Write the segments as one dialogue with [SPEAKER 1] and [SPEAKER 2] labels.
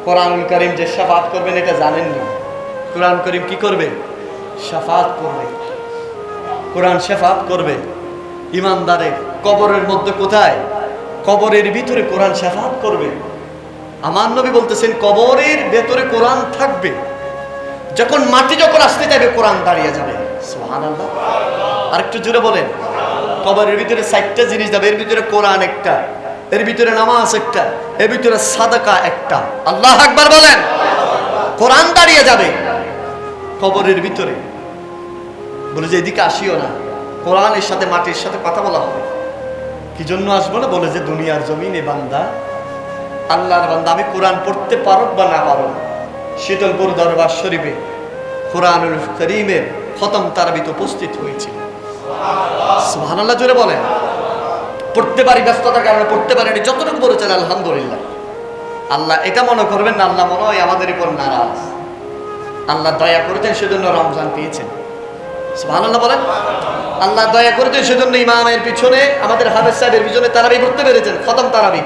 [SPEAKER 1] কোরআনুল কারীম যে শাফাত করবেন এটা জানেন না। কোরআন কারীম কি করবে? শাফাত করবে। কোরআন শাফাত করবে ইমানদারের কবরের মধ্যে। কোথায়? কবরের ভিতরে কোরআন শাফাত করবে। আমার নবী বলতেছেন কবরের ভেতরে কোরআন থাকবে, যখন মাটি যখন আসতে যাবে কোরআন দাঁড়িয়ে যাবে। সুবহানাল্লাহ। আরেকটু জোরে বলেন। কবরের ভিতরে 4টা জিনিস যাবে, এর ভিতরে কোরআন একটা, এর ভিতরে নামাজ একটা, এর ভিতরে সাদাকা একটা। আল্লাহু আকবার বলেন। কোরআন দাঁড়িয়ে যাবে কবরের ভিতরে। বলে যে এদিকে আসিও না, কোরআনের সাথে মাটির সাথে কথা বলা হবে। কি জন্য আসবো না? বলে যে দুনিয়ার জমিনে বান্দা, আল্লাহর বান্দা, আমি কোরআন পড়তে পারো বা না পারো, শীতলপুর দরবার শরীফে কোরআনুল কারীমের খতম তারাবিতে উপস্থিত হয়েছিল। সুবহানাল্লাহ জোরে বলেন। পড়তে পারি, ব্যস্ততার কারণে পড়তে পারিনি, যতটুকু পড়েছেন আলহামদুলিল্লাহ। আল্লাহ এটা মনে করবেন না আল্লাহ মনে হয় আমাদের উপর নারাজ। আল্লাহ দয়া করেছেন সেজন্য রমজান পেয়েছেন। সুবহানাল্লাহ বলেন। আল্লাহ দয়া করেছেন সেজন্য ইমামের পিছনে, আমাদের হাফেজ সাহেবের পিছনে তারাবি পড়তে পেরেছেন, খতম তারাবি।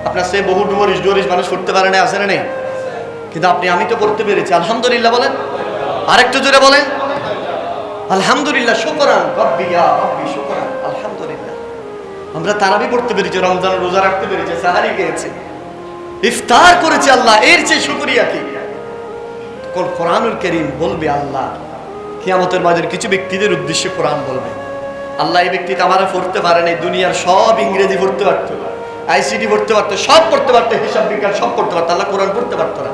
[SPEAKER 1] আপনার সে বহু ডুমরিশ মানুষ পড়তে পারে না, আছে না নেই? কিন্তু আমি তো পড়তে পেরেছি, আলহামদুলিল্লাহ বলেন। আরেকটু জোরে বলেন আলহামদুলিল্লাহ। শুকরান রব্বি, ইয়া রব্বি শুকরান, আলহামদুলিল্লাহ। আমরা তারাবি পড়তে পেরেছি, রমজান রোজা রাখতে পেরেছি, সাহারি খেয়েছি, ইফতার করেছি। আল্লাহ এর চেয়ে শুকরিয়া কি? কোরআনুল কারীম বলবে আল্লাহ কিয়ামতের মাঝে কিছু ব্যক্তিদের উদ্দেশ্যে কোরআন বলবে, আল্লাহ এই ব্যক্তিটা আমারা পড়তে পারে নাই, দুনিয়ার সব ইংরেজি পড়তে পারতো, আইসিটি পড়তে পারতো, সব পড়তে পারতো, হিসাব বিজ্ঞান সব পড়তে পারতো, আল্লাহ কোরআন পড়তে পারতো না।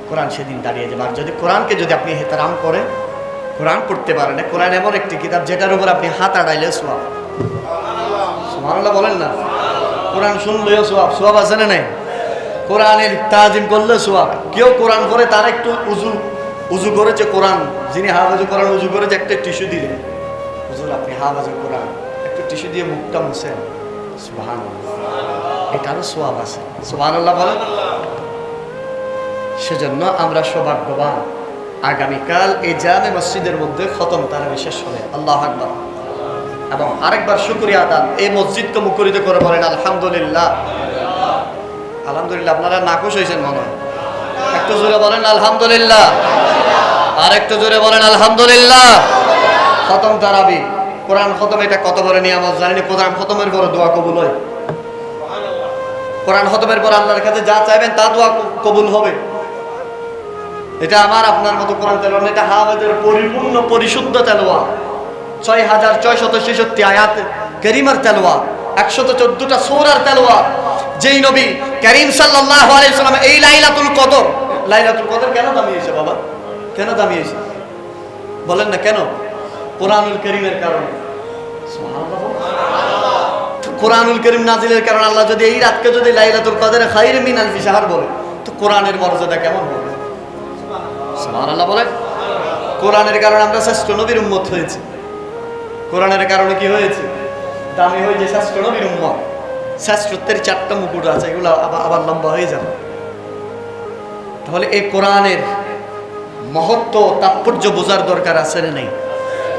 [SPEAKER 1] কোরআন সেদিন দাঁড়িয়ে যাবে। আর যদি কোরআনকে যদি আপনি হেতারাম করেন, কোরআন পড়তে পারেন না, কোরআন এমন একটি কিতাব যেটার উপর আপনি হাত আড়াইলে সোয়াব। সুবহানাল্লাহ বলেন না। কোরআন শুনলেও সোয়াব, সোয়াব আছে না নাই? কোরআনের তাজিম করলে সোয়াব। কেউ কোরআন পড়ে তার একটু উজু করেছে, কোরআন যিনি হাফেজ কোরআন উজু করেছে, একটা টিস্যু দিলেন, হুজুর আপনি হাফেজ কোরআন, একটু টিস্যু দিয়ে মুখটা মুছেন, সুবহানাল্লাহ, এটারও সোয়াব আছে। সুবহানাল্লাহ বলেন। সেজন্য আমরা সৌভাগ্যবান, আগামীকাল এই জামে মসজিদের মধ্যে খতম তারাবি শেষ হবে। আল্লাহু আকবার। এবং আরেকবার শুকরিয়া আদান, এই মসজিদকে মুখরিত করে বলেন আলহামদুলিল্লাহ। আলহামদুলিল্লাহ। আপনারা নাখুশ হয়েছেন মনে হয়, একটু জোরে বলেন আলহামদুলিল্লাহ। আর একটু জোরে বলেন আলহামদুলিল্লাহ। খতম তারাবি, কোরআন খতম, এটা কত বড় নিয়ামত জানেন? কোরআন খতমের পরে দোয়া কবুল হয়। কোরআন খতমের পর আল্লাহর কাছে যা চাইবেন তা দোয়া কবুল হবে। এটা আমার আপনার মতো কোরআন তেলাওয়াত, এটা হাফেজের পরিপূর্ণ পরিশুদ্ধ তেলাওয়াত, 6666 আয়াত কারীমার তেলাওয়াত, 114টা সূরার তেলাওয়াত। যেই নবী করিম সাল্লাল্লাহু আলাইহি ওয়াসাল্লাম এই লাইলাতুল কদর কেন দামিয়েছে বাবা? কেন দামিয়েছে বলেন না? কেন? কোরআনুল কারীমের কারণে। সুবহানাল্লাহ। কোরআনুল কারীম নাজিলের কারণে। আল্লাহ যদি এই রাতকে যদি লাইলাতুল কদরে খায়র মিন আলফি শাহর বলে, তো কোরআনের মর্যাদা কেমন হবে? সুবহানাল্লাহ বলেন। কোরআনের কারণে আমরা শ্রেষ্ঠ নবীর উম্মত হয়েছি। কোরআনের কারণে কি হয়েছে? দামি হয়েছে শ্রেষ্ঠ নবীর উম্মত। শ্রেষ্ঠত্বের 4টা মুকুট আছে, এগুলো আবার লম্বা হয়ে যাবে। তাহলে এই কোরআনের মহত্ব তাৎপর্য বোঝার দরকার আছে না নেই?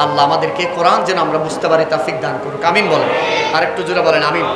[SPEAKER 1] আল্লাহ আমাদেরকে কোরআন যেন আমরা বুঝতে পারি তৌফিক দান করুক। আমিন বলেন। আরেকটু জোরে বলেন আমিন।